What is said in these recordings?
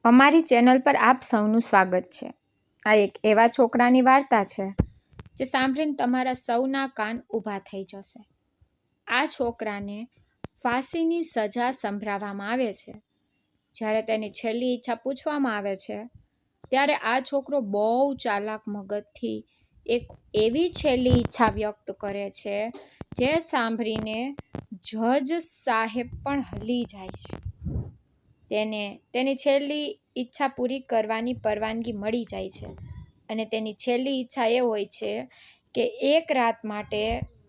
અમારી ચેનલ પર આપ સૌનું સ્વાગત છે. આ એક એવા છોકરાની વાર્તા છે જે સાંભળીને તમારા સૌના કાન ઊભા થઈ જશે. આ છોકરાને ફાંસીની સજા સંભળાવવામાં આવે છે. જ્યારે તેની છેલ્લી ઈચ્છા પૂછવામાં આવે છે ત્યારે આ છોકરો બહુ ચાલાક મગજથી એક એવી છેલ્લી ઈચ્છા વ્યક્ત કરે છે જે સાંભળીને જજ સાહેબ પણ હલી જાય છે. તેને તેની છેલ્લી ઈચ્છા પૂરી કરવાની પરવાનગી મળી જાય છે અને તેની છેલ્લી ઈચ્છા એ હોય છે કે એક રાત માટે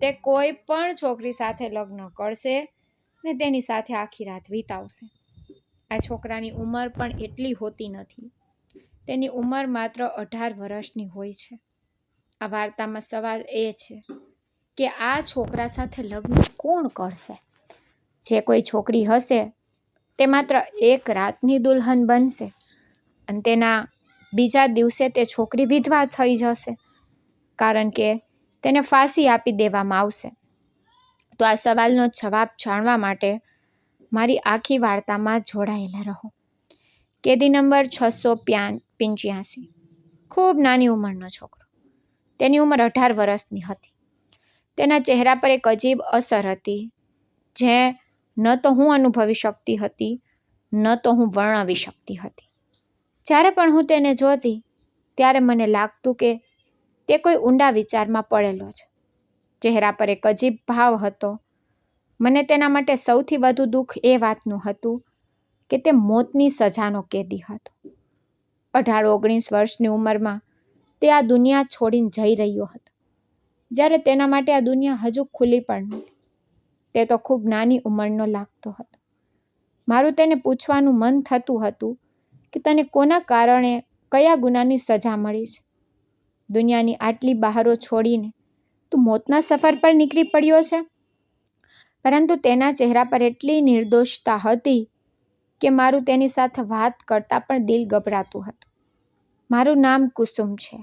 તે કોઈ પણ છોકરી સાથે લગ્ન કરશે અને તેની સાથે આખી રાત વિતાવશે. આ છોકરાની ઉંમર પણ એટલી હોતી નથી. તેની ઉંમર માત્ર 18 વર્ષની હોય છે. આ વાર્તામાં સવાલ એ છે કે આ છોકરા સાથે લગ્ન કોણ કરશે? જે કોઈ છોકરી હશે તે માત્ર એક રાતની દુલ્હન બનશે અને તેના બીજા દિવસે તે છોકરી વિધવા થઈ જશે કારણ કે તેને ફાંસી આપી દેવામાં આવશે. તો આ સવાલનો જવાબ જાણવા માટે મારી આખી વાર્તામાં જોડાયેલા રહો. કેદી નંબર 685. ખૂબ નાની ઉંમરનો છોકરો. તેની ઉંમર 18 વર્ષની હતી. તેના ચહેરા પર એક અજીબ અસર હતી જે ન તો હું અનુભવી શકતી હતી ન તો હું વર્ણવી શકતી હતી. જ્યારે પણ હું તેને જોતી ત્યારે મને લાગતું કે તે કોઈ ઊંડા વિચારમાં પડેલો છે. ચહેરા પર એક અજીબ ભાવ હતો. મને તેના માટે સૌથી વધુ દુઃખ એ વાતનું હતું કે તે મોતની સજાનો કેદી હતો. 18-19 વર્ષની ઉંમરમાં તે આ દુનિયા છોડીને જઈ રહ્યો હતો. જ્યારે તેના માટે આ દુનિયા હજુ ખુલ્લી પણ નહોતી. તે તો ખૂબ નાની ઉંમરનો લાગતો હતો. મારું તેને પૂછવાનું મન થતું હતું કે તને કોના કારણે કયા ગુનાની સજા મળી છે? દુનિયાની આટલી બહારો છોડીને તું મોતના સફર પર નીકળી પડ્યો છે? પરંતુ તેના ચહેરા પર એટલી નિર્દોષતા હતી કે મારું તેની સાથે વાત કરતા પણ દિલ ગભરાતું હતું. મારું નામ કુસુમ છે.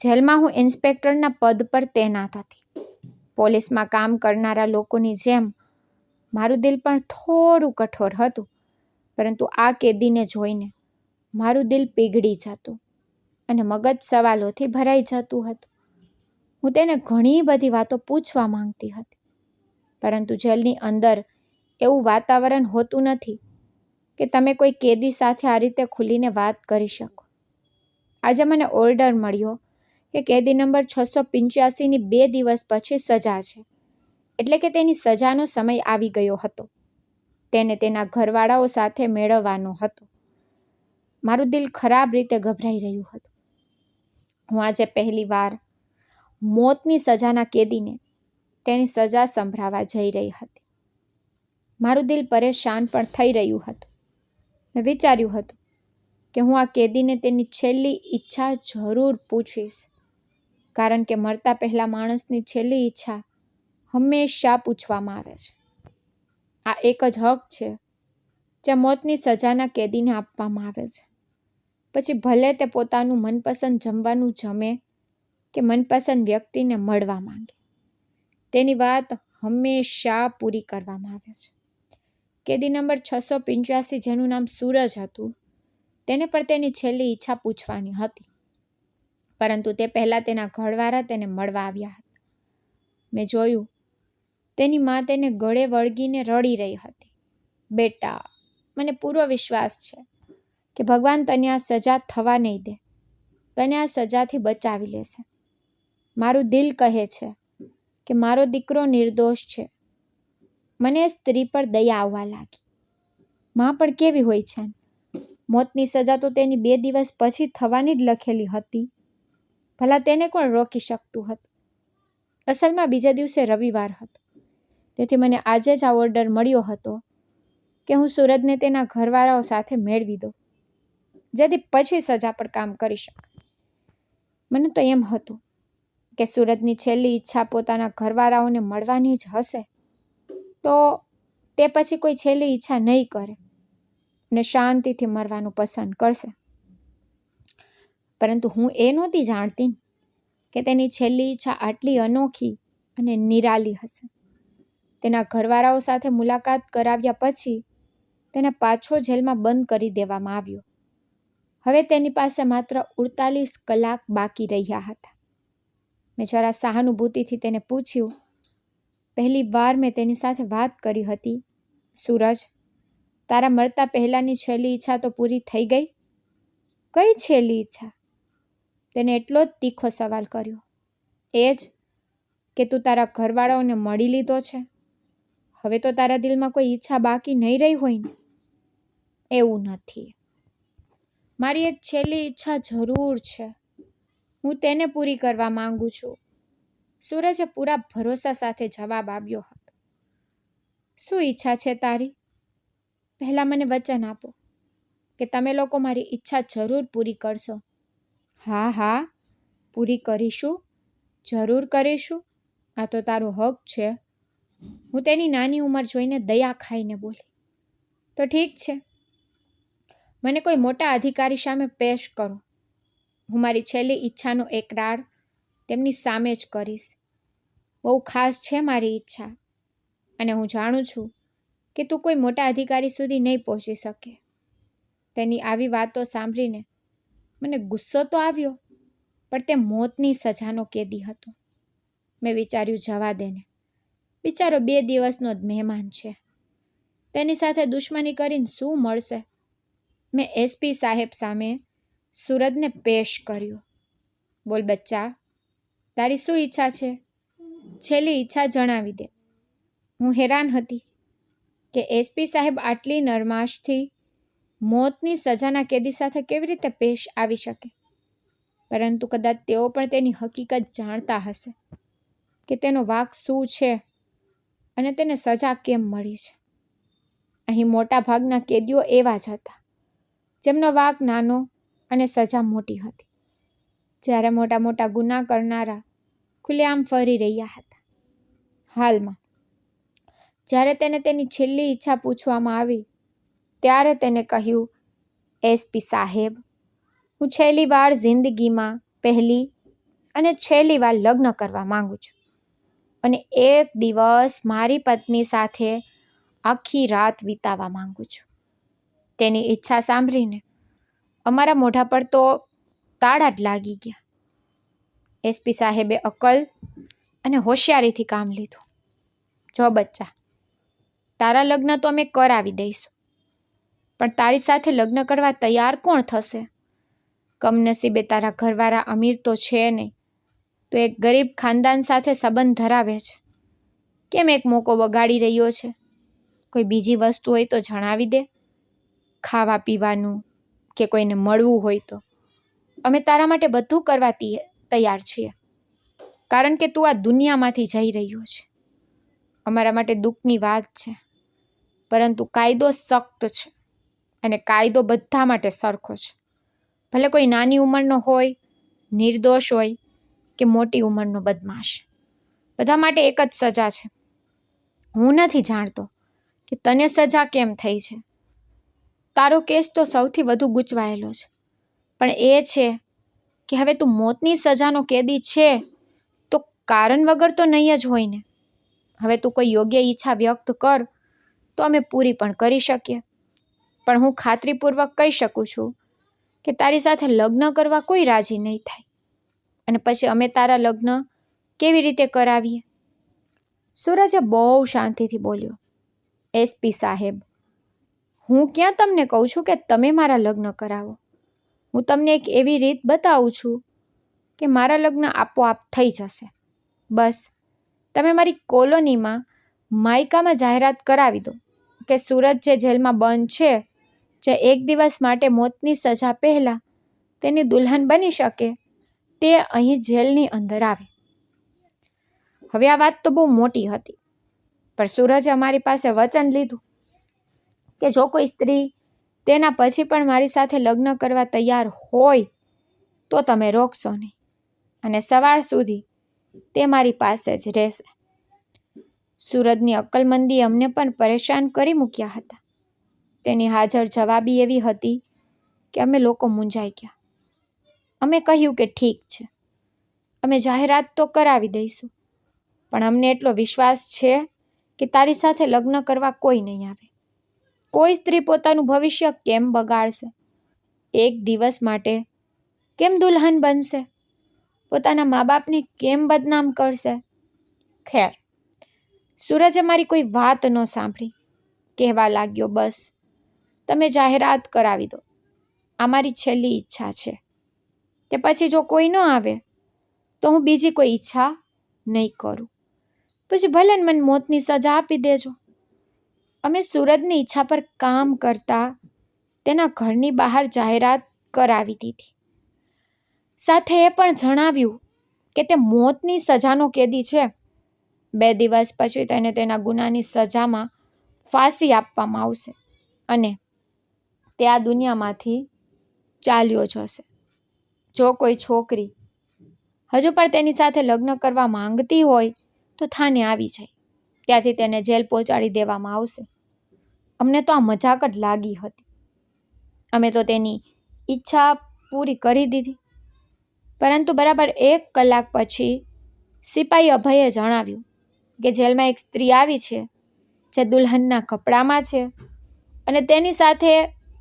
જેલમાં હું ઇન્સ્પેક્ટરના પદ પર તૈનાત હતી. પોલીસમાં કામ કરનારા લોકોની જેમ મારું દિલ પણ થોડું કઠોર હતું. પરંતુ આ કેદીને જોઈને મારું દિલ પીગળી જતું અને મગજ સવાલોથી ભરાઈ જતું હતું. હું તેને ઘણી બધી વાતો પૂછવા માંગતી હતી પરંતુ જેલની અંદર એવું વાતાવરણ હોતું નથી કે તમે કોઈ કેદી સાથે આ રીતે ખુલીને વાત કરી શકો. આજે મને ઓર્ડર મળ્યો કે કેદી નંબર 685ની 2 દિવસ પછી સજા છે. એટલે કે તેની સજાનો સમય આવી ગયો હતો. તેને તેના ઘરવાળાઓ સાથે મેળવવાનો હતો. મારું દિલ ખરાબ રીતે ગભરાઈ રહ્યું હતું. હું આજે પહેલી વાર મોતની સજાના કેદીને તેની સજા સંભળાવવા જઈ રહી હતી. મારું દિલ પરેશાન પણ થઈ રહ્યું હતું. મેં વિચાર્યું હતું કે હું આ કેદીને તેની છેલ્લી ઈચ્છા જરૂર પૂછીશ કારણ કે મરતા પહેલા માણસની છેલ્લી ઈચ્છા હંમેશા પૂછવામાં આવે છે. આ એક જ હક છે જે મોતની સજાના કેદીને આપવામાં આવે છે. પછી ભલે તે પોતાનું મનપસંદ જમવાનું જમે કે મનપસંદ વ્યક્તિને મળવા માંગે. તેની વાત હંમેશા પૂરી કરવામાં આવે છે. કેદી નંબર 685 જેનું નામ સૂરજ હતું તેને પણ તેની છેલ્લી ઈચ્છા પૂછવાની હતી. પરંતુ તે પહેલાં તેના ઘરવાળા તેને મળવા આવ્યા હતા. મેં જોયું તેની માં તેને ગળે વળગીને રડી રહી હતી. બેટા, મને પૂરો વિશ્વાસ છે કે ભગવાન તને આ સજા થવા નહીં દે. તને આ સજાથી બચાવી લેશે. મારું દિલ કહે છે કે મારો દીકરો નિર્દોષ છે. મને સ્ત્રી પર દયા આવવા લાગી. માં પણ કેવી હોય છે? મોતની સજા તો તેની 2 દિવસ પછી થવાની જ લખેલી હતી. ભલા તેને કોણ રોકી શકતું હતું? અસલમાં બીજા દિવસે રવિવાર હતો. તેથી મને આજે જ આ ઓર્ડર મળ્યો હતો કે હું સૂરજને તેના ઘરવાળાઓ સાથે મેળવી દઉં જેથી પછી સજા પર કામ કરી શકે. મને તો એમ હતું કે સૂરજની છેલ્લી ઈચ્છા પોતાના ઘરવાળાઓને મળવાની જ હશે તો તે પછી કોઈ છેલ્લી ઈચ્છા નહીં કરે અને શાંતિથી મરવાનું પસંદ કરશે. પરંતુ હું એ નહોતી જાણતી કે તેની છેલ્લી ઈચ્છા આટલી અનોખી અને નિરાલી હશે. તેના ઘરવાળાઓ સાથે મુલાકાત કરાવ્યા પછી તેને પાછો જેલમાં બંધ કરી દેવામાં આવ્યો. હવે તેની પાસે માત્ર 48 કલાક બાકી રહ્યા હતા. મેં જરા સહાનુભૂતિથી તેને પૂછ્યું, પહેલી વાર મેં તેની સાથે વાત કરી હતી. સૂરજ, તારા મળતા પહેલાંની છેલ્લી ઈચ્છા તો પૂરી થઈ ગઈ? કઈ છેલ્લી ઈચ્છા? તેને એટલો જ તીખો સવાલ કર્યો. એ જ કે તું તારા ઘરવાળાઓને મળી લીધો છે. હવે તો તારા દિલમાં કોઈ ઈચ્છા બાકી નહીં રહી હોય ને? એવું નથી. મારી એક છેલ્લી ઈચ્છા જરૂર છે. હું તેને પૂરી કરવા માંગુ છું. સૂરજે પૂરા ભરોસા સાથે જવાબ આપ્યો હતો. શું ઈચ્છા છે તારી? પહેલાં મને વચન આપો કે તમે લોકો મારી ઈચ્છા જરૂર પૂરી કરશો. હા હા, પૂરી કરીશું, જરૂર કરીશું. આ તો તારો હક છે. હું તેની નાની ઉંમર જોઈને દયા ખાઈને બોલી. તો ઠીક છે, મને કોઈ મોટા અધિકારી સામે પેશ કરો. હું મારી છેલ્લી ઈચ્છાનો એકરાર તેમની સામે જ કરીશ. બહુ ખાસ છે મારી ઈચ્છા, અને હું જાણું છું કે તું કોઈ મોટા અધિકારી સુધી નહીં પહોંચી શકે. તેની આવી વાતો સાંભળીને મને ગુસ્સો તો આવ્યો, પણ તે મોતની સજાનો કેદી હતો. મેં વિચાર્યું, જવા દેને, બિચારો 2 દિવસનો જ મહેમાન છે. તેની સાથે દુશ્મની કરીને શું મળશે? મેં એસપી સાહેબ સામે સૂરજને પેશ કર્યો. બોલ બચ્ચા, તારી શું ઈચ્છા છે? છેલ્લી ઈચ્છા જણાવી દે. હું હેરાન હતી કે એસપી સાહેબ આટલી નરમાશથી મોતની સજાના કેદી સાથે કેવી રીતે પેશ આવી શકે. પરંતુ કદાચ તેઓ પણ તેની હકીકત જાણતા હશે કે તેનો વાંક શું છે અને તેને સજા કેમ મળી છે. અહીં મોટા ભાગના કેદીઓ એવા જ હતા જેમનો વાંક નાનો અને સજા મોટી હતી, જ્યારે મોટા મોટા ગુના કરનારા ખુલ્લેઆમ ફરી રહ્યા હતા. હાલમાં જ્યારે તેને તેની છેલ્લી ઈચ્છા પૂછવામાં આવી ત્યારે તેને કહ્યું, એસપી સાહેબ, હું છેલ્લી વાર જિંદગીમાં પહેલી અને છેલ્લી વાર લગ્ન કરવા માંગુ છું, અને એક દિવસ મારી પત્ની સાથે આખી રાત વિતાવવા માંગુ છું. તેની ઈચ્છા સાંભળીને અમારા મોઢા પર તો તાળા જ લાગી ગયા. એસપી સાહેબે અકલ અને હોશિયારીથી કામ લીધું. જો બચ્ચા, તારા લગ્ન તો અમે કરાવી દઈશું, પણ તારી સાથે લગ્ન કરવા તૈયાર કોણ થશે? કમનસીબે તારા ઘરવાળા અમીર તો છે નહીં, તો એક ગરીબ ખાનદાન સાથે સંબંધ ધરાવે છે. કેમ એક મોકો બગાડી રહ્યો છે? કોઈ બીજી વસ્તુ હોય તો જણાવી દે. ખાવા પીવાનું કે કોઈને મળવું હોય તો અમે તારા માટે બધું કરવા તૈયાર છીએ, કારણ કે તું આ દુનિયામાંથી જઈ રહ્યો છે. અમારા માટે દુઃખની વાત છે, પરંતુ કાયદો સખ્ત છે અને કાયદો બધા માટે સરખો છે. ભલે કોઈ નાની ઉંમરનો હોય, નિર્દોષ હોય કે મોટી ઉંમરનો બદમાશ, બધા માટે એક જ સજા છે. હું નથી જાણતો કે તને સજા કેમ થઈ છે. તારો કેસ તો સૌથી વધુ ગૂંચવાયેલો છે, પણ એ છે કે હવે તું મોતની સજાનો કેદી છે તો કારણ વગર તો નહીં જ હોય ને. હવે તું કોઈ યોગ્ય ઈચ્છા વ્યક્ત કર તો અમે પૂરી પણ કરી શકીએ, પણ હું ખાતરીપૂર્વક કહી શકું છું કે તારી સાથે લગ્ન કરવા કોઈ રાજી નહીં થાય, અને પછી અમે તારા લગ્ન કેવી રીતે કરાવીએ? સૂરજે બહુ શાંતિથી બોલ્યો, એસપી સાહેબ, હું ક્યાં તમને કહું છું કે તમે મારા લગ્ન કરાવો. હું તમને એક એવી રીત બતાવું છું કે મારા લગ્ન આપોઆપ થઈ જશે. બસ તમે મારી કોલોનીમાં માયકામાં જાહેરાત કરાવી દો કે સૂરજ જે જેલમાં બંધ છે, જે એક દિવસ માટે મોતની સજા પહેલાં તેની દુલ્હન બની શકે, તે અહીં જેલની અંદર આવે. હવે આ વાત તો બહુ મોટી હતી, પણ સૂરજે અમારી પાસે વચન લીધું કે જો કોઈ સ્ત્રી તેના પછી પણ મારી સાથે લગ્ન કરવા તૈયાર હોય તો તમે રોકશો નહીં, અને સવાર સુધી તે મારી પાસે જ રહેશે. સૂરજની અક્કલમંદી અમને પણ પરેશાન કરી મૂક્યા હતા. તેની હાજર જવાબી એવી હતી કે અમે લોકો મૂંઝાઈ ગયા. અમે કહ્યું કે ઠીક છે, અમે જાહેરાત તો કરાવી દઈશું, પણ અમને એટલો વિશ્વાસ છે કે તારી સાથે લગ્ન કરવા કોઈ નહીં આવે. કોઈ સ્ત્રી પોતાનું ભવિષ્ય કેમ બગાડશે? એક દિવસ માટે કેમ દુલ્હન બનશે? પોતાના મા બાપને કેમ બદનામ કરશે? ખેર, સૂરજે મારી કોઈ વાત ન સાંભળી. કહેવા લાગ્યો, બસ તમે જાહેરાત કરાવી દો, આ મારી છેલ્લી ઈચ્છા છે. તે પછી જો કોઈ ન આવે તો હું બીજી કોઈ ઈચ્છા નહીં કરું. પછી ભલે ને મને મોતની સજા આપી દેજો. અમે સૂરજની ઈચ્છા પર કામ કરતા તેના ઘરની બહાર જાહેરાત કરાવી દીધી. સાથે એ પણ જણાવ્યું કે તે મોતની સજાનો કેદી છે. 2 દિવસ પછી તેને તેના ગુનાની સજામાં ફાંસી આપવામાં આવશે અને તે આ દુનિયામાંથી ચાલ્યો જશે. જો કોઈ છોકરી હજુ પણ તેની સાથે લગ્ન કરવા માંગતી હોય તો થાને આવી જાય. ત્યાંથી તેને જેલ પહોંચાડી દેવામાં આવશે. અમને તો આ મજાક જ લાગી હતી. અમે તો તેની ઈચ્છા પૂરી કરી દીધી. પરંતુ બરાબર 1 કલાક પછી સિપાહી અભયે જણાવ્યું કે જેલમાં એક સ્ત્રી આવી છે જે દુલ્હનના કપડામાં છે અને તેની સાથે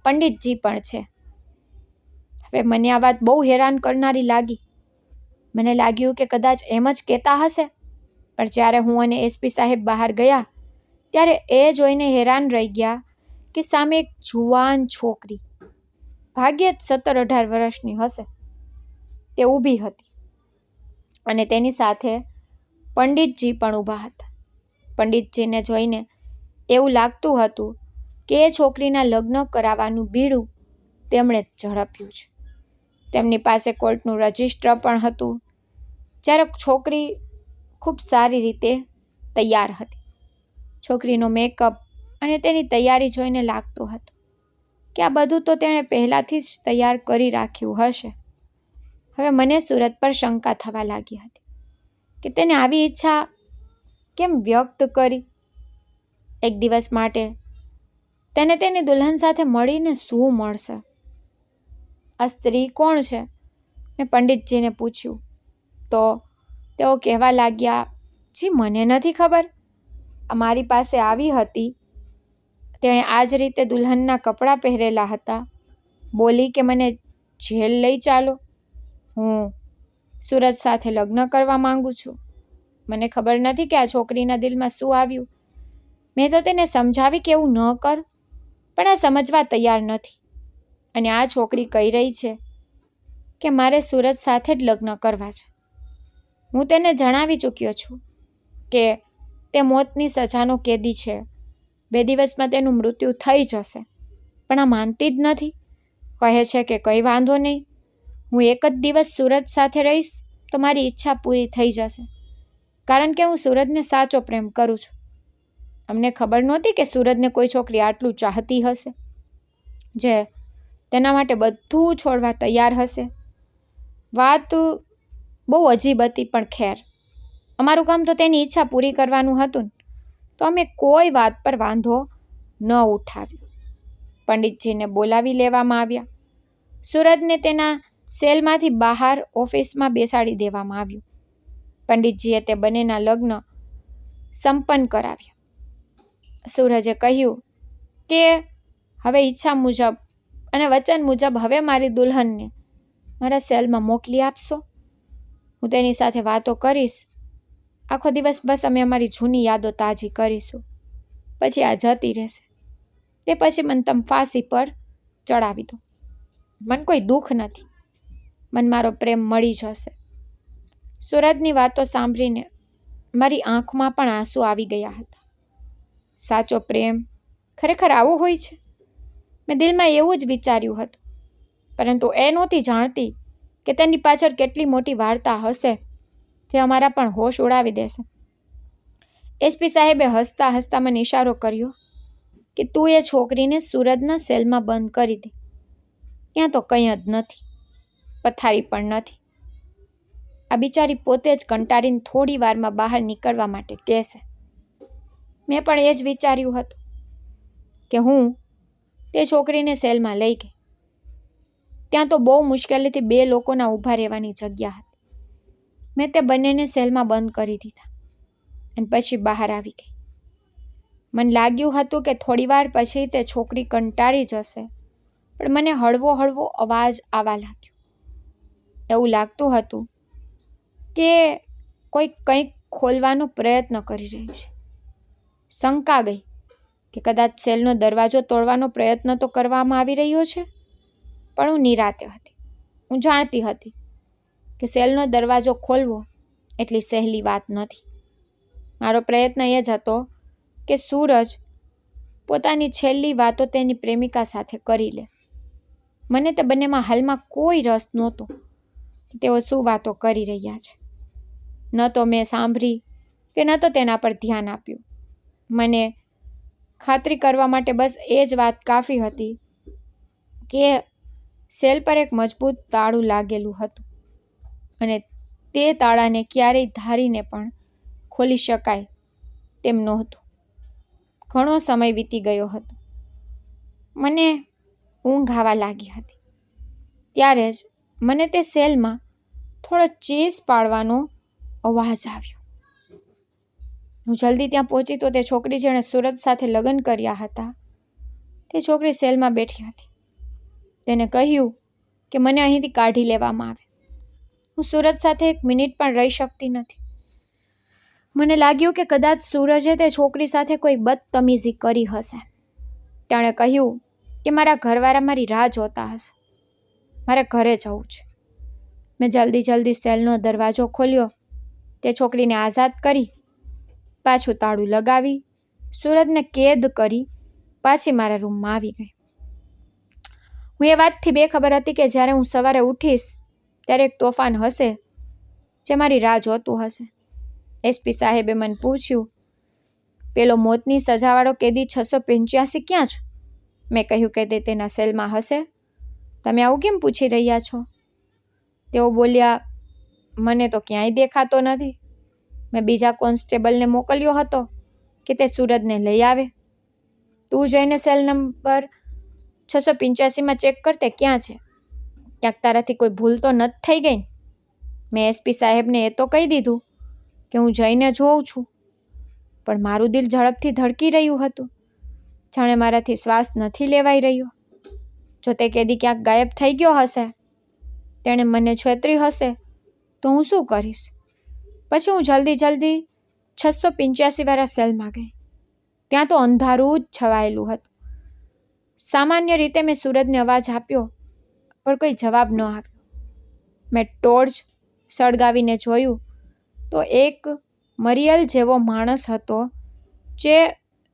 પંડિતજી પણ છે. હવે મને આ વાત બહુ હેરાન કરનારી લાગી. મને લાગ્યું કે કદાચ એમ જ કહેતા હશે. પણ જ્યારે હું અને એસપી સાહેબ બહાર ગયા ત્યારે એ જોઈને હેરાન રહી ગયા કે સામે એક જુવાન છોકરી, ભાગ્યે જ 17-18 વર્ષની હશે, તે ઊભી હતી અને તેની સાથે પંડિતજી પણ ઊભા હતા. પંડિતજીને જોઈને એવું લાગતું હતું કે એ છોકરીના લગ્ન કરાવવાનું બીડું તેમણે જ ઝડપ્યું છે. તેમની પાસે કોર્ટનું રજિસ્ટર પણ હતું. જ્યારે છોકરી ખૂબ સારી રીતે તૈયાર હતી. છોકરીનો મેકઅપ અને તેની તૈયારી જોઈને લાગતું હતું કે આ બધું તો તેણે પહેલાંથી જ તૈયાર કરી રાખ્યું હશે. હવે મને સૂરજ પર શંકા થવા લાગી હતી કે તેને આવી ઈચ્છા કેમ વ્યક્ત કરી. એક દિવસ માટે તેને તેની દુલ્હન સાથે મળીને શું મળશે? આ સ્ત્રી કોણ છે? મેં પંડિતજીને પૂછ્યું તો તેઓ કહેવા લાગ્યા, જી મને નથી ખબર. મારી પાસે આવી હતી. તેણે આ જ રીતે દુલ્હનના કપડાં પહેરેલા હતા. બોલી કે મને જેલ લઈ ચાલો. હું સૂરજ સાથે લગ્ન કરવા માંગુ છું. મને ખબર નથી કે આ છોકરીના દિલમાં શું આવ્યું. મેં તો તેને સમજાવી કે એવું ન કર, પણ આ સમજવા તૈયાર નથી. અને આ છોકરી કહી રહી છે કે મારે સૂરજ સાથે જ લગ્ન કરવા છે. હું તેને જણાવી ચૂક્યો છું કે તે મોતની સજાનો કેદી છે. 2 દિવસમાં તેનું મૃત્યુ થઈ જશે. પણ આ માનતી જ નથી. કહે છે કે કંઈ વાંધો નહીં, હું એક જ દિવસ સૂરજ સાથે રહીશ તો મારી ઈચ્છા પૂરી થઈ જશે, કારણ કે હું સૂરજને સાચો પ્રેમ કરું છું. અમને ખબર નહોતી કે સૂરજને કોઈ છોકરી આટલું ચાહતી હશે, જે તેના માટે બધું છોડવા તૈયાર હશે. વાત બહુ અજીબ હતી, પણ ખેર, અમારું કામ તો તેની ઈચ્છા પૂરી કરવાનું હતું ને, તો અમે કોઈ વાત પર વાંધો ન ઉઠાવ્યો. પંડિતજીને બોલાવી લેવામાં આવ્યા. સૂરજને તેના સેલમાંથી બહાર ઓફિસમાં બેસાડી દેવામાં આવ્યું. પંડિતજીએ તે બંનેના લગ્ન સંપન્ન કરાવ્યા. સૂરજે કહ્યું કે હવે ઈચ્છા મુજબ અને વચન મુજબ હવે મારી દુલ્હનને મારા સેલમાં મોકલી આપશો. હું તેની સાથે વાતો કરીશ. આખો દિવસ બસ અમે અમારી જૂની યાદો તાજી કરીશું. પછી આ જતી રહેશે. તે પછી મને તમે ફાંસી પર ચડાવી દો. મને કોઈ દુઃખ નથી. મને મારો પ્રેમ મળી જશે. સૂરજની વાતો સાંભળીને મારી આંખમાં પણ આંસુ આવી ગયા હતા. સાચો પ્રેમ ખરેખર આવો હોય છે? મેં દિલમાં એવું જ વિચાર્યું હતું, પરંતુ એ નહોતી જાણતી કે તેની પાછળ કેટલી મોટી વાર્તા હશે જે અમારા પણ હોશ ઉડાવી દેશે. એસપી સાહેબે હસતા હસતા મને ઇશારો કર્યો કે તું એ છોકરીને સૂરજના સેલમાં બંધ કરી દે. ત્યાં તો કંઈ જ નથી, પથારી પણ નથી. આ બિચારી પોતે જ કંટાળીને થોડી વારમાં બહાર નીકળવા માટે કહેશે. મેં પણ એ જ વિચાર્યું હતું કે હું તે છોકરીને સેલમાં લઈ ગઈ. ત્યાં તો બહુ મુશ્કેલીથી 2 લોકોના ઊભા રહેવાની જગ્યા હતી. મેં તે બંનેને સેલમાં બંધ કરી દીધા અને પછી બહાર આવી ગઈ. મને લાગ્યું હતું કે થોડીવાર પછી તે છોકરી કંટાળી જશે, પણ મને હળવો હળવો અવાજ આવવા લાગ્યો. એવું લાગતું હતું કે કોઈ કંઈક ખોલવાનો પ્રયત્ન કરી રહ્યું છે. શંકા ગઈ કે કદાચ સેલનો દરવાજો તોડવાનો પ્રયત્ન તો કરવામાં આવી રહ્યો છે, પણ હું નિરાતે હતી. હું જાણતી હતી કે સેલનો દરવાજો ખોલવો એટલી સહેલી વાત નથી. મારો પ્રયત્ન એ જ હતો કે સૂરજ પોતાની છેલ્લી વાતો તેની પ્રેમિકા સાથે કરી લે. મને તે બંનેમાં હાલમાં કોઈ રસ નહોતો કે તેઓ શું વાતો કરી રહ્યા છે. ન તો મેં સાંભળી કે ન તો તેના પર ધ્યાન આપ્યું. મને ખાતરી કરવા માટે બસ એ જ વાત કાફી હતી કે સેલ પર એક મજબૂત તાળું લાગેલું હતું અને તે તાળાને ક્યારેય ધારીને પણ ખોલી શકાય તેમ નહોતું. ઘણો સમય વીતી ગયો હતો. મને ઊંઘ આવવા લાગી હતી. ત્યારે જ મને તે સેલમાં થોડો ચીસ પાડવાનો અવાજ આવ્યો. હું જલ્દી ત્યાં પહોંચી તો તે છોકરી જેણે સૂરજ સાથે લગ્ન કર્યા હતા તે છોકરી સેલમાં બેઠી હતી. તેને કહ્યું કે મને અહીંથી કાઢી લેવામાં આવે. હું સૂરજ સાથે 1 મિનિટ પણ રહી શકતી નથી. મને લાગ્યું કે કદાચ સૂરજે તે છોકરી સાથે કોઈ બદતમીઝી કરી હશે. તેણે કહ્યું કે મારા ઘરવાળા મારી રાહ જોતા હશે, મારે ઘરે જવું છે. મેં જલ્દી સેલનો દરવાજો ખોલ્યો, તે છોકરીને આઝાદ કરી, પાછું તાળું લગાવી, સૂરજને કેદ કરી પાછી મારા રૂમમાં આવી ગઈ. હું એ વાતથી બેખબર હતી કે જ્યારે હું સવારે ઉઠીશ ત્યારે એક તોફાન હશે જે મારી રાહ જોતું હશે. એસપી સાહેબે મને પૂછ્યું, પેલો મોતની સજાવાળો કેદી 685 ક્યાં છે? મેં કહ્યું કે તે તેના સેલમાં હશે. તમે આવું કેમ પૂછી રહ્યા છો? તેઓ બોલ્યા, મને તો ક્યાંય દેખાતો નથી. મેં બીજા કોન્સ્ટેબલને મોકલ્યો હતો કે તે સૂરજને લઈ આવે. તું જઈને સેલ નંબર 685માં ચેક કરતે ક્યાં છે. ક્યાંક તારાથી કોઈ ભૂલ તો નથી થઈ ગઈ? મેં એસપી સાહેબને એ તો કહી દીધું કે હું જઈને જોઉં છું, પણ મારું દિલ ઝડપથી ધડકી રહ્યું હતું, જાણે મારાથી શ્વાસ નથી લેવાઈ રહ્યો. જો તે કેદી ક્યાંક ગાયબ થઈ ગયો હશે, તેણે મને છેતરી હશે, તો હું શું કરીશ? પછી હું જલ્દી 685 વાળા સેલમાં ગઈ. ત્યાં તો અંધારું જ છવાયેલું હતું. સામાન્ય રીતે મેં સૂરજને અવાજ આપ્યો, પણ કોઈ જવાબ ન આવ્યો. મેં ટોર્ચ સળગાવીને જોયું તો એક મરિયલ જેવો માણસ હતો જે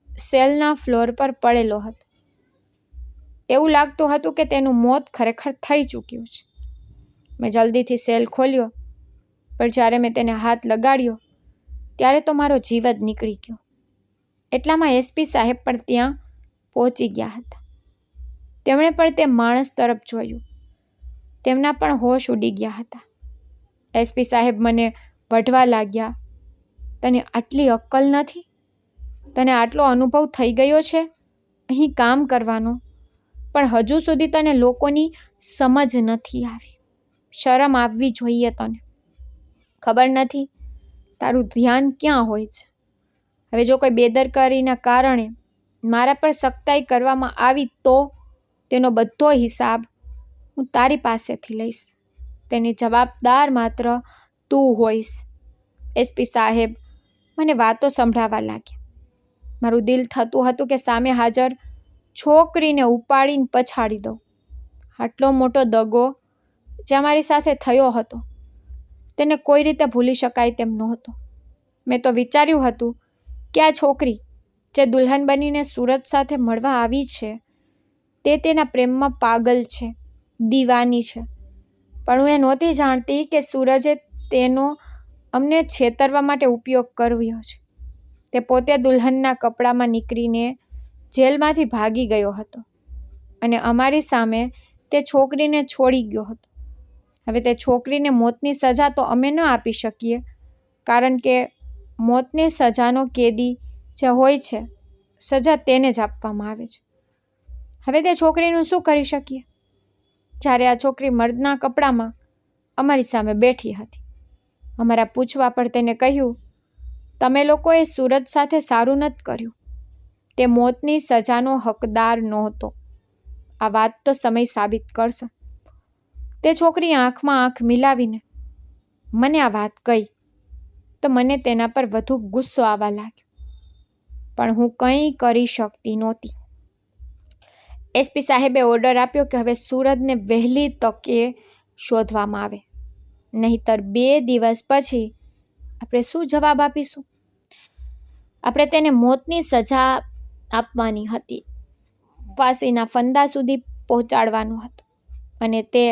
સેલના ફ્લોર પર પડેલો હતો. એવું લાગતું હતું કે તેનું મોત ખરેખર થઈ ચૂક્યું છે. મેં જલ્દીથી સેલ ખોલ્યો, પણ જ્યારે મેં તેને હાથ લગાડ્યો ત્યારે તો મારો જીવ જ નીકળી ગયો. એટલામાં એસપી સાહેબ પણ ત્યાં પહોંચી ગયા હતા. તેમણે પણ તે માણસ તરફ જોયું. તેમના પણ હોશ ઉડી ગયા હતા. એસપી સાહેબ મને વઢવા લાગ્યા, તને આટલી અક્કલ નથી? તને આટલો અનુભવ થઈ ગયો છે અહીં કામ કરવાનો, પણ હજુ સુધી તને લોકોની સમજ નથી આવી. શરમ આવવી જોઈએ તને. ખબર નથી તારું ધ્યાન ક્યાં હોય છે. હવે જો કોઈ બેદરકારીના કારણે મારા પર સખ્તાઈ કરવામાં આવી તો તેનો બધો હિસાબ હું તારી પાસેથી લઈશ. તેની જવાબદાર માત્ર તું હોઈશ. એસપી સાહેબ મને વાતો સંભળાવવા લાગ્યા. મારું દિલ થતું હતું કે સામે હાજર છોકરીને ઉપાડીને પછાડી દઉં. આટલો મોટો દગો જે મારી સાથે થયો હતો તેને કોઈ રીતે ભૂલી શકાય તેમ નહોતો. મેં તો વિચાર્યું હતું કે આ છોકરી જે દુલ્હન બનીને સૂરજ સાથે મળવા આવી છે તે તેના પ્રેમમાં પાગલ છે, દીવાની છે. પણ હું એ નહોતી જાણતી કે સૂરજે તેનો અમને છેતરવા માટે ઉપયોગ કર્યો છે. તે પોતે દુલ્હનના કપડામાં નીકળીને જેલમાંથી ભાગી ગયો હતો અને અમારી સામે તે છોકરીને છોડી ગયો હતો. હવે તે છોકરીને મોતની સજા તો અમે ન આપી શકીએ, કારણ કે મોતની સજાનો કેદી જે હોય છે સજા તેને જ આપવામાં આવે છે. હવે તે છોકરીનું શું કરી શકીએ? જ્યારે આ છોકરી મર્દના કપડામાં અમારી સામે બેઠી હતી. અમારા પૂછવા પર તેને કહ્યું, તમે લોકોએ સૂરજ સાથે સારું નથી કર્યું. તે મોતની સજાનો હકદાર નહોતો. આ વાત તો સમય સાબિત કરશે. તે છોકરી આંખમાં આંખ મિલાવીને મને આ વાત કહી તો મને તેના પર વધુ ગુસ્સો આવવા લાગ્યો, પણ હું કંઈ કરી શકતી નહોતી. એસપી સાહેબે ઓર્ડર આપ્યો કે હવે સુરજને વહેલી તકે શોધવામાં આવે, નહીંતર 2 દિવસ પછી આપણે શું જવાબ આપીશું? આપણે તેને મોતની સજા આપવાની હતી, ફાંસીના ફંદા સુધી પહોંચાડવાનું હતું, અને તે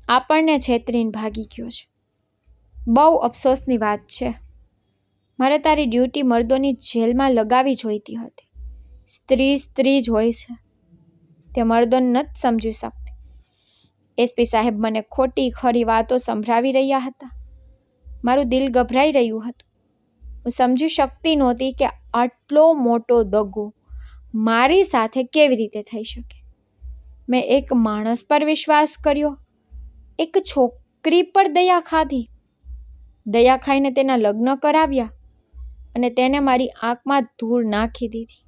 આપણને છેતરીને ભાગી ગયો છે. બહુ અફસોસની વાત છે. મારે તારી ડ્યુટી મર્દોની જેલમાં લગાવી જોઈતી હતી. સ્ત્રી સ્ત્રી જ હોય છે, તે મર્દોને નથી સમજી શકતી. એસપી સાહેબ મને ખોટી ખરી વાતો સંભળાવી રહ્યા હતા. મારું દિલ ગભરાઈ રહ્યું હતું. હું સમજી શકતી નહોતી કે આટલો મોટો દગો મારી સાથે કેવી રીતે થઈ શકે. મેં એક માણસ પર વિશ્વાસ કર્યો, એક છોકરી પર દયા ખાધી, દયા ખાઈને તેના લગ્ન કરાવ્યા અને તેને મારી આંખમાં ધૂળ નાખી દીધી.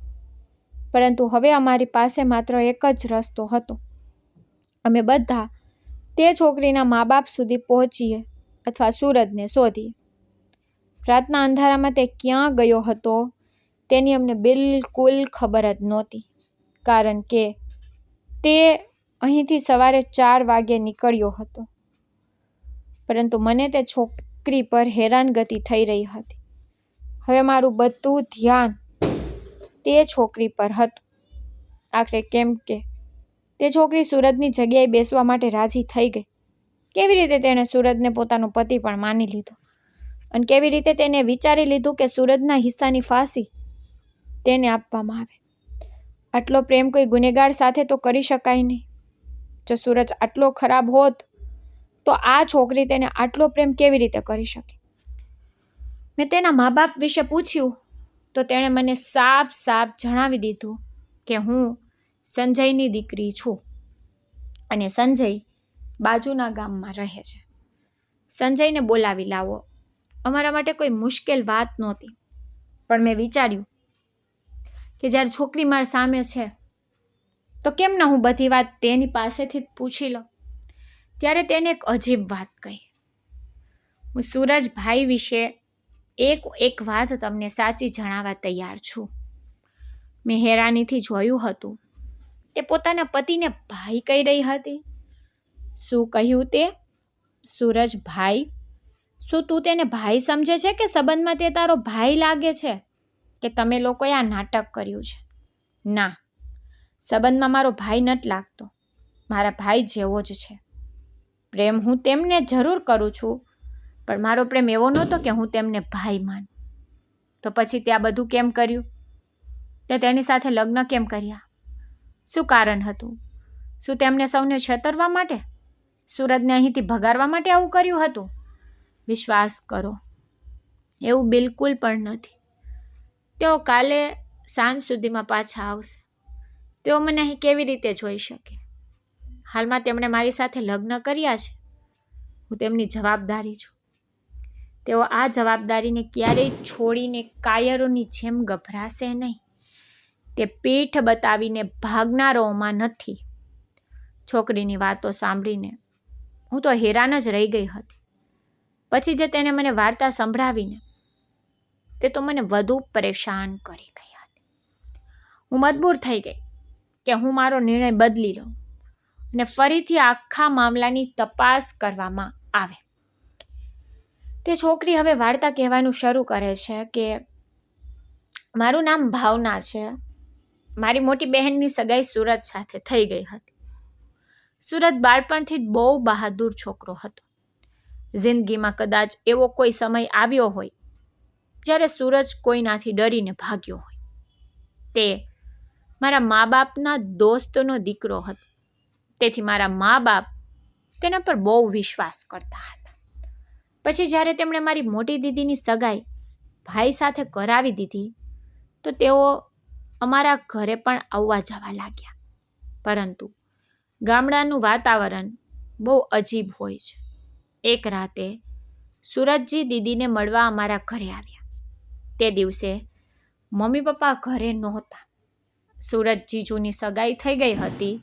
પરંતુ હવે અમારી પાસે માત્ર એક જ રસ્તો હતો. અમે બધા તે છોકરીના મા બાપ સુધી પહોંચીએ અથવા સુરજને શોધીએ. રાતના અંધારામાં તે ક્યાં ગયો હતો તેની અમને બિલકુલ ખબર જ નહોતી, કારણ કે તે અહીંથી સવારે 4 વાગ્યે નીકળ્યો હતો. પરંતુ મને તે છોકરી પર હેરાનગતિ થઈ રહી હતી. હવે મારું બધું ધ્યાન તે છોકરી પર હતું. આખરે કેમ કે તે છોકરી સુરજની જગ્યાએ બેસવા માટે રાજી થઈ ગઈ. કેવી રીતે તેણે સુરજને પોતાનો પતિ પણ માની લીધો, અને કેવી રીતે તેને વિચારી લીધું કે સુરજના હિસ્સાની ફાંસી તેને આપવામાં આવે. આટલો પ્રેમ કોઈ ગુનેગાર સાથે તો કરી શકાય નહીં. જો સુરજ આટલો ખરાબ હોત તો આ છોકરી તેને આટલો પ્રેમ કેવી રીતે કરી શકે? મેં તેના મા બાપ વિશે પૂછ્યું તો તેણે મને સાફ જણાવી દીધું કે હું સંજયની દીકરી છું અને સંજય બાજુના ગામમાં રહે છે. સંજયને બોલાવી લાવો. અમારા માટે કોઈ મુશ્કેલ વાત નહોતી, પણ મેં વિચાર્યું કે જ્યારે છોકરી મારી સામે છે તો કેમ ના હું બધી વાત તેની પાસેથી જ પૂછી લઉં. ત્યારે તેને એક અજીબ વાત કહી. હું સૂરજભાઈ વિશે એક વાત તમને સાચી જણાવવા તૈયાર છું. મેં હેરાનીથી જોયું હતું તે પોતાના પતિને ભાઈ કહી રહી હતી. શું કહ્યું તે? સૂરજભાઈ? શું તું તેને ભાઈ સમજે છે કે સંબંધમાં તે તારો ભાઈ લાગે છે, કે તમે લોકોએ આ નાટક કર્યું છે? ના, સંબંધમાં મારો ભાઈ નથી લાગતો, મારા ભાઈ જેવો જ છે. પ્રેમ હું તેમને જરૂર કરું છું, પણ મારો પ્રેમ એવો નહોતો કે હું તેમને ભાઈ માનું. તો પછી તે આ બધું કેમ કર્યું? તે તેની સાથે લગ્ન કેમ કર્યા? શું કારણ હતું? શું તેમને સૌને છેતરવા માટે, સુરજને અહીંથી ભગાડવા માટે આવું કર્યું હતું? વિશ્વાસ કરો, એવું બિલકુલ પણ નથી. તેઓ કાલે સાંજ સુધીમાં પાછા આવશે. તેઓ મને અહીં કેવી રીતે જોઈ શકે? હાલમાં તેમણે મારી સાથે લગ્ન કર્યા છે. હું તેમની જવાબદારી છું. તેઓ આ જવાબદારીને ક્યારેય છોડીને કાયરોની જેમ ગભરાશે નહીં. તે પીઠ બતાવીને ભાગનારાઓમાં નથી. છોકરીની વાતો સાંભળીને હું તો હેરાન જ રહી ગઈ હતી. પછી જે તેને મને વાર્તા સંભળાવીને તે તો મને વધુ પરેશાન કરી ગઈ હતી. હું મજબૂર થઈ ગઈ કે હું મારો નિર્ણય બદલી લઉં અને ફરીથી આખા મામલાની તપાસ કરવામાં આવે. તે છોકરી હવે વાર્તા કહેવાનું શરૂ કરે છે કે મારું નામ ભાવના છે. મારી મોટી બહેનની સગાઈ સુરજ સાથે થઈ ગઈ હતી. સુરજ બાળપણથી જ બહુ બહાદુર છોકરો હતો. જિંદગીમાં કદાચ એવો કોઈ સમય આવ્યો હોય જ્યારે સૂરજ કોઈનાથી ડરીને ભાગ્યો હોય. તે મારા મા બાપના દોસ્તનો દીકરો હતો. તેથી મારા મા બાપ તેના પર બહુ વિશ્વાસ કરતા હતા. પછી જ્યારે તેમણે મારી મોટી દીદીની સગાઈ ભાઈ સાથે કરાવી દીધી તો તેઓ અમારા ઘરે પણ આવવા જવા લાગ્યા. પરંતુ ગામડાનું વાતાવરણ બહુ અજીબ હોય છે. એક રાતે સૂરજજી દીદીને મળવા અમારા ઘરે આવ્યા. તે દિવસે મમ્મી પપ્પા ઘરે નહોતા. સુરજ જીજુની સગાઈ થઈ ગઈ હતી.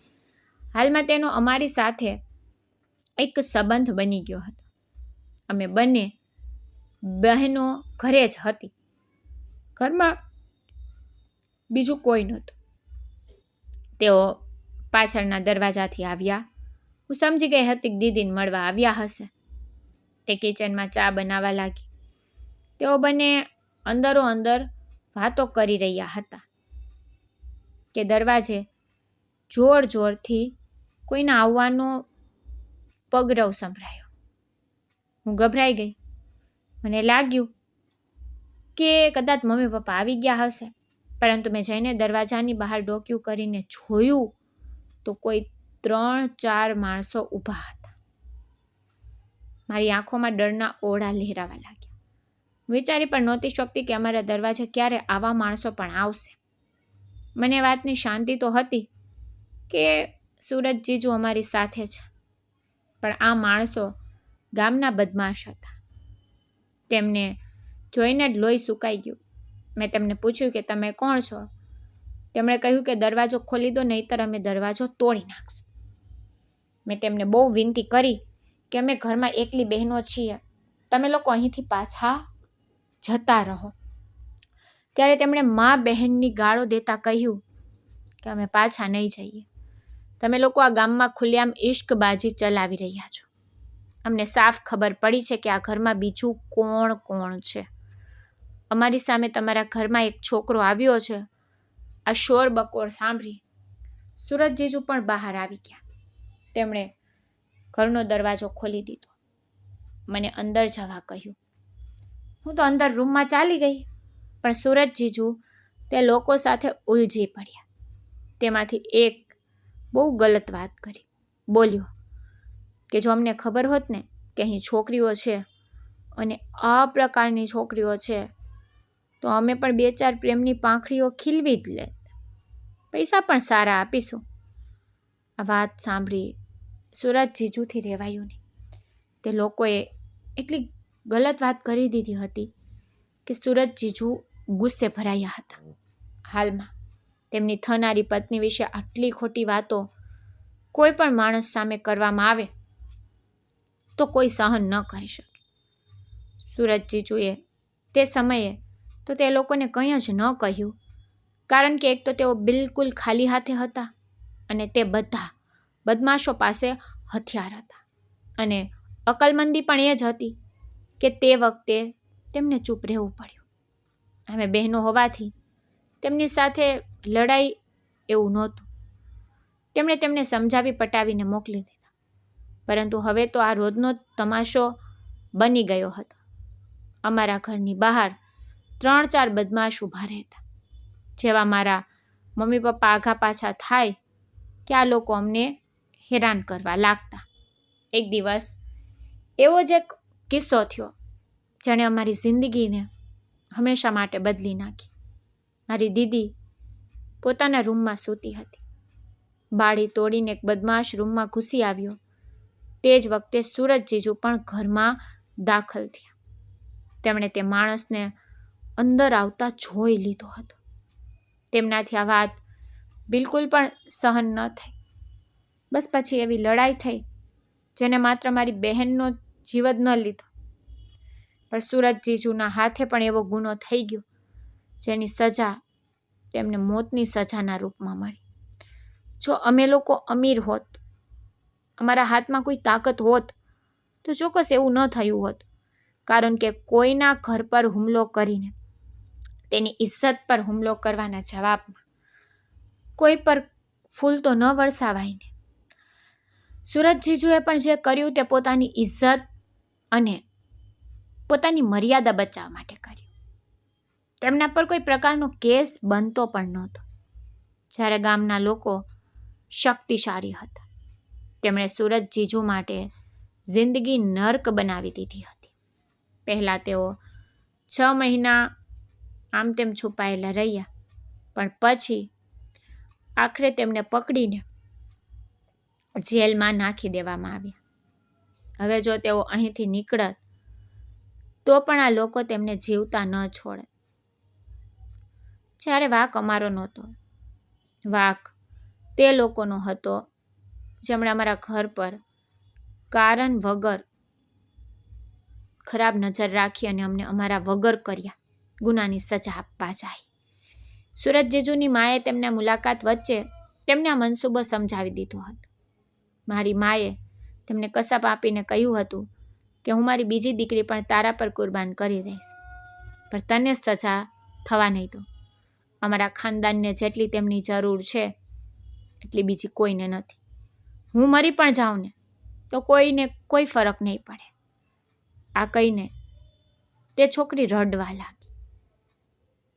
હાલમાં તેનો અમારી સાથે એક સંબંધ બની ગયો હતો. અમે બંને બહેનો ઘરે જ હતી. ઘરમાં બીજું કોઈ નહોતું. તેઓ પાછળના દરવાજાથી આવ્યા. હું સમજી ગઈ હતી કે દીદીને મળવા આવ્યા હશે. તે કિચનમાં ચા બનાવવા લાગી. તેઓ બંને અંદરો અંદર વાતો કરી રહ્યા હતા કે દરવાજે જોર જોરથી કોઈના આવવાનો પગરવ સંભળાયો. હું ગભરાઈ ગઈ. મને લાગ્યું કે કદાચ મમ્મી પપ્પા આવી ગયા હશે, પરંતુ મેં જઈને દરવાજાની બહાર ડોકિયું કરીને જોયું તો કોઈ 3-4 માણસો ઊભા હતા. મારી આંખોમાં ડરના ઓળા લહેરાવા લાગ્યા. વિચારી પણ નહોતી શકતી કે અમારા દરવાજે ક્યારે આવા માણસો પણ આવશે. મને વાતની શાંતિ તો હતી કે સુરજ જીજુ અમારી સાથે છે, પણ આ માણસો ગામના બદમાશ હતા. તેમને જોઈને જ લોહી સુકાઈ ગયું. મેં તેમને પૂછ્યું કે તમે કોણ છો? તેમણે કહ્યું કે દરવાજો ખોલી દો, નહીંતર અમે દરવાજો તોડી નાખશું. મેં તેમને બહુ વિનંતી કરી કે અમે ઘરમાં એકલી બહેનો છીએ, તમે લોકો અહીંથી પાછા જતા રહો. ત્યારે તેમણે મા બહેનની ગાળો દેતા કહ્યું કે અમે પાછા નહીં જઈએ. તમે લોકો આ ગામમાં ખુલ્લેઆમ ઇશ્કબાજી ચલાવી રહ્યા છો. અમને સાફ ખબર પડી છે કે આ ઘરમાં બીજું કોણ કોણ છે. અમારી સામે તમારા ઘરમાં એક છોકરો આવ્યો છે. આ શોર બકોર સાંભળી સુરજ જીજુ પણ બહાર આવી ગયા. તેમણે ઘરનો દરવાજો ખોલી દીધો. મને અંદર જવા કહ્યું. હું તો અંદર રૂમમાં ચાલી ગઈ, પણ સુરજ જીજુ તે લોકો સાથે ઉલઝી પડ્યા. તેમાંથી એક બહુ ગલત વાત કરી. બોલ્યો કે જો અમને ખબર હોત ને કે અહીં છોકરીઓ છે અને આ પ્રકારની છોકરીઓ છે તો અમે પણ 2-4 પ્રેમની પાંખડીઓ ખીલવી જ લેત. પૈસા પણ સારા આપીશું. આ વાત સાંભળી સુરજ જીજુથી રહેવાયું નહીં. તે લોકોએ એટલી ગલત વાત કરી દીધી હતી કે સુરજ જીજુ ગુસ્સે ભરાયા હતા. હાલમાં તેમની થનારી પત્ની વિશે આટલી ખોટી વાતો કોઈ પણ માણસ સામે કરવામાં આવે તો કોઈ સહન ન કરી શકે. સુરજ જીજુએ તે સમયે તો તે લોકોને કંઈ જ ન કહ્યું, કારણ કે એક તો તેઓ બિલકુલ ખાલી હાથે હતા અને તે બધા બદમાશો પાસે હથિયાર હતા. અને અકલમંદી પણ એ જ હતી કે તે વખતે તેમને ચૂપ રહેવું પડ્યું. અમે બહેનો હોવાથી તેમની સાથે લડાઈ એવું નહોતું. તેમણે તેમને સમજાવી પટાવીને મોકલી દીધા. પરંતુ હવે તો આ રોજનો તમાશો બની ગયો હતો. અમારા ઘરની બહાર 3-4 બદમાશ ઊભા રહેતા. જેવા મારા મમ્મી પપ્પા આઘા પાછા થાય કે આ લોકો અમને હેરાન કરવા લાગતા. એક દિવસ એવો જ એક કિસ્સો થયો જેણે અમારી જિંદગીને હંમેશા માટે બદલી નાખી. મારી દીદી પોતાના રૂમમાં સૂતી હતી. બારી તોડીને એક બદમાશ રૂમમાં ઘૂસી આવ્યો. તે જ વખતે સુરજ જીજુ પણ ઘરમાં દાખલ થયા. તેમણે તે માણસને અંદર આવતા જોઈ લીધો હતો. તેમનાથી આ વાત બિલકુલ પણ સહન ન થઈ. બસ પછી એવી લડાઈ થઈ જેને માત્ર મારી બહેનનો જીવ જ ન લીધો, પણ સુરજ જીજુના હાથે પણ એવો ગુનો થઈ ગયો જેની સજા તેમને મોતની સજાના રૂપમાં મળી. જો અમે લોકો અમીર હોત, અમારા હાથમાં કોઈ તાકાત હોત, તો ચોક્કસ એવું ન થયું હોત, કારણ કે કોઈના ઘર પર હુમલો કરીને તેની ઇજ્જત પર હુમલો કરવાના જવાબમાં કોઈ પર ફૂલ તો ન વરસાવાય ને. સુરજ જીજુએ પણ જે કર્યું તે પોતાની ઇજ્જત અને પોતાની મર્યાદા બચાવવા માટે કર્યું. તેમના પર કોઈ પ્રકારનો કેસ બનતો પણ નહોતો. જ્યારે ગામના લોકો શક્તિશાળી હતા, તેમણે સુરજ જીજુ માટે જિંદગી નર્ક બનાવી દીધી હતી. પહેલાં તેઓ 6 મહિના આમ તેમ છુપાયેલા રહ્યા, પણ પછી આખરે તેમને પકડીને જેલમાં નાખી દેવામાં આવ્યા. હવે જો તેઓ અહીંથી નીકળત તો પણ આ લોકો તેમને જીવતા ન છોડે. જ્યારે વાંક અમારો નહોતો, વાંક તે લોકોનો હતો જેમણે અમારા ઘર પર કારણ વગર ખરાબ નજર રાખી અને અમને અમારા વગર કર્યા ગુનાની સજા આપવા જાય. સુરજ જીજુની માએ તેમના મુલાકાત વચ્ચે તેમને આ મનસૂબો સમજાવી દીધો હતો. મારી માએ તેમને કસમ આપીને કહ્યું હતું કે હું મારી બીજી દીકરી પણ તારા પર કુરબાન કરી દઈશ, પણ તને સજા થવા નહીં દો. અમારા ખાનદાનને જેટલી તેમની જરૂર છે એટલી બીજી કોઈને નથી. હું મરી પણ જાઉં ને તો કોઈને કોઈ ફરક નહીં પડે. આ કહીને તે છોકરી રડવા લાગી.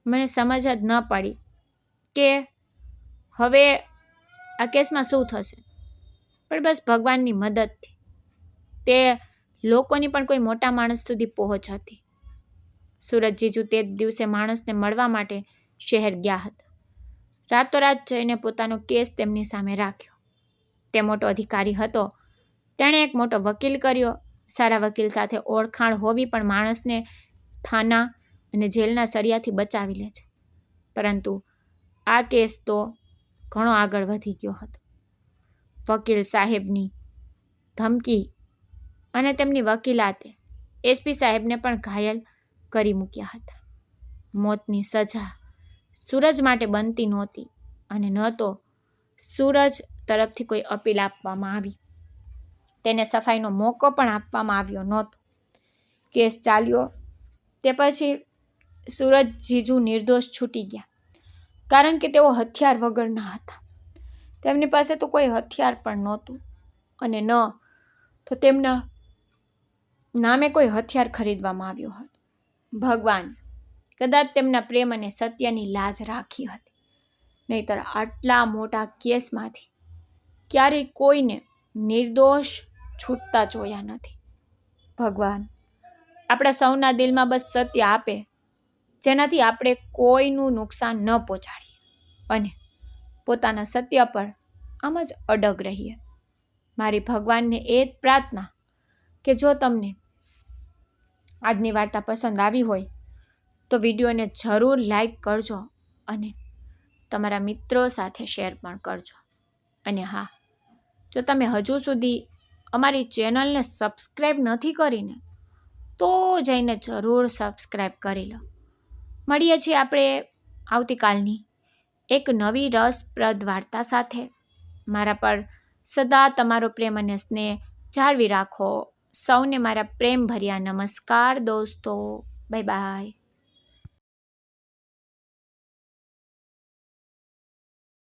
મને સમજ જ ન પડી કે હવે આ કેસમાં શું થશે, પણ બસ ભગવાનની મદદથી તે લોકોની પણ કોઈ મોટા માણસ સુધી પહોંચ હતી. સુરજ જીજુ તે દિવસે માણસને મળવા માટે શહેર ગયા હતા. રાતોરાત જઈને પોતાનો કેસ તેમની સામે રાખ્યો. તે મોટો અધિકારી હતો. તેણે એક મોટો વકીલ કર્યો. સારા વકીલ સાથે ઓળખાણ હોવી પણ માણસને થાના અને જેલના સળિયાથી બચાવી લે છે. પરંતુ આ કેસ તો ઘણો આગળ વધી ગયો હતો. વકીલ સાહેબની ધમકી અને તેમની વકીલાતે એસપી સાહેબને પણ ઘાયલ કરી મૂક્યા હતા. મોતની સજા સૂરજ માટે બનતી નહોતી અને ન તો સૂરજ તરફથી કોઈ અપીલ આપવામાં આવી. તેને સફાઈનો મોકો પણ આપવામાં આવ્યો નહોતો. કેસ ચાલ્યો તે પછી સૂરજ જીજુ નિર્દોષ છૂટી ગયા, કારણ કે તેઓ હથિયાર વગરના હતા. તેમની પાસે તો કોઈ હથિયાર પણ નહોતું અને ન તો તેમના નામે કોઈ હથિયાર ખરીદવામાં આવ્યો હતો. ભગવાન કદાચ તેમના પ્રેમ અને સત્યની લાજ રાખી હતી, નહીંતર આટલા મોટા કેસમાંથી ક્યારેય કોઈને નિર્દોષ છૂટતા જોયા નથી. ભગવાન આપણા સૌના દિલમાં બસ સત્ય આપે, જેનાથી આપણે કોઈનું નુકસાન ન પહોંચાડીએ અને પોતાના સત્ય પર આમ જ અડગ રહીએ. મારી ભગવાનને એ જ પ્રાર્થના કે જો તમને આજની વાર્તા પસંદ આવી હોય તો વિડીયોને જરૂર લાઈક કરજો અને તમારા મિત્રો સાથે શેર પણ કરજો. અને હા, જો તમે હજુ સુધી અમારી ચેનલને સબસ્ક્રાઈબ નથી કરીને તો જઈને જરૂર સબસ્ક્રાઈબ કરી લો. મળીએ છીએ આપણે આવતીકાલની એક નવી રસપ્રદ વાર્તા સાથે. મારા પર સદા તમારો પ્રેમ અને સ્નેહ જાળવી રાખો. સૌને મારા પ્રેમ ભર્યા નમસ્કાર દોસ્તો. Bye bye.